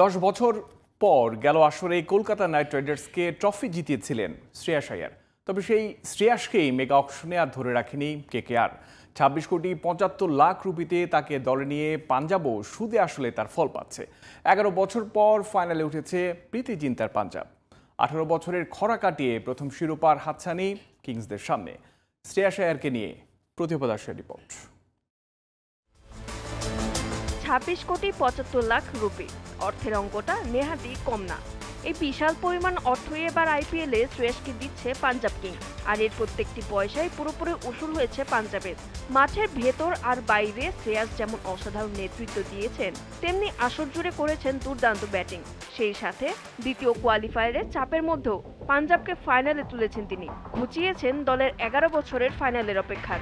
10 বছর পর গেল আসরে কলকাতা নাইট রাইডার্সকে ট্রফি জিতিয়েছিলেন শ্রেয়াস আইয়ার। তবে সেই শ্রেয়াসকেই মেগা অকশনে আর ধরে রাখেনি কেকেআর। 26 কোটি 75 লাখ রুপিতে তাকে দলে নিয়ে পাঞ্জাবও সুদে আসলে তার ফল পাচ্ছে। 11 বছর পর ফাইনালে উঠেছে প্রীতি জিন্তার পাঞ্জাব। 18 বছরের খরা কাটিয়ে প্রথম শিরোপার হাতছানি কিংসদের সামনে। শ্রেয়াস আইয়ারকে নিয়ে প্রতিভা দাসের রিপোর্ট। 26 কোটি 75 লাখ রুপি অর্থের অঙ্কটা নেহাতি কম না। এই বিশাল পরিমাণ অর্থই এবার আইপিএলে শ্রেয়াসকে দিচ্ছে পাঞ্জাব কিংস, আর এর প্রত্যেকটি পয়সায় পুরোপুরি উসুল হয়েছে পাঞ্জাবের। মাঠের ভেতর আর বাইরে শ্রেয়াস যেমন অসাধারণ নেতৃত্ব দিয়েছেন, তেমনি আসর জুড়ে করেছেন দুর্দান্ত ব্যাটিং। সেই সাথে দ্বিতীয় কোয়ালিফায়ারে চাপের মধ্যেও পাঞ্জাবকে ফাইনালে তুলেছেন তিনি, ঘুচিয়েছেন দলের 11 বছরের ফাইনালের অপেক্ষার।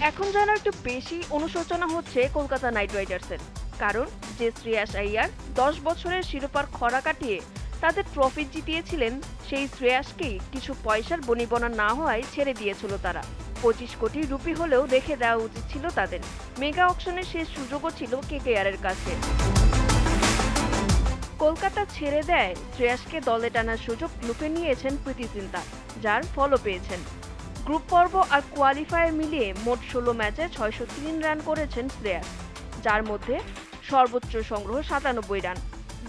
এখন যেন একটু বেশি অনুশোচনা হচ্ছে কলকাতা নাইট রাইডার্সের, কারণ যে শ্রেয়াস আইয়ার 10 বছরের শিরোপার খরা কাটিয়ে তাদের ট্রফি জিতিয়েছিলেন, সেই শ্রেয়াসকেই কিছু পয়সার বনিবনা না হওয়ায় ছেড়ে দিয়েছিল তারা। 25 কোটি রুপি হলেও রেখে দেওয়া উচিত ছিল তাদের। মেগা অকশনের শেষ সুযোগও ছিল কেকেআরের কাছে। কলকাতা ছেড়ে দেয় শ্রেয়াসকে দলে টানার সুযোগ লুফে নিয়েছেন প্রীতি জিন্তা, যার ফলও পেয়েছেন। গ্রুপ পর্ব আর কোয়ালিফায়ার মিলিয়ে মোট 16 ম্যাচে 603 রান করেছেন শ্রেয়াস, যার মধ্যে সর্বোচ্চ সংগ্রহ 97 রান।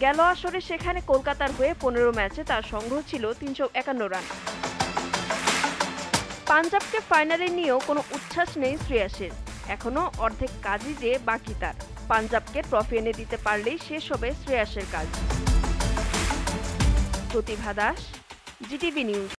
গেল আসরে সেখানে কলকাতার হয়ে 15 ম্যাচে তার সংগ্রহ ছিল 351 রান। পাঞ্জাবকে ফাইনালে নিয়েও কোনো উচ্ছ্বাস নেই শ্রেয়াসের, এখনো অর্ধেক কাজই যে বাকি তার। পাঞ্জাবকে ট্রফি এনে দিতে পারলেই শেষ হবে শ্রেয়াসের কাজ। প্রতিভা দাস, জিটিভি নিউজ।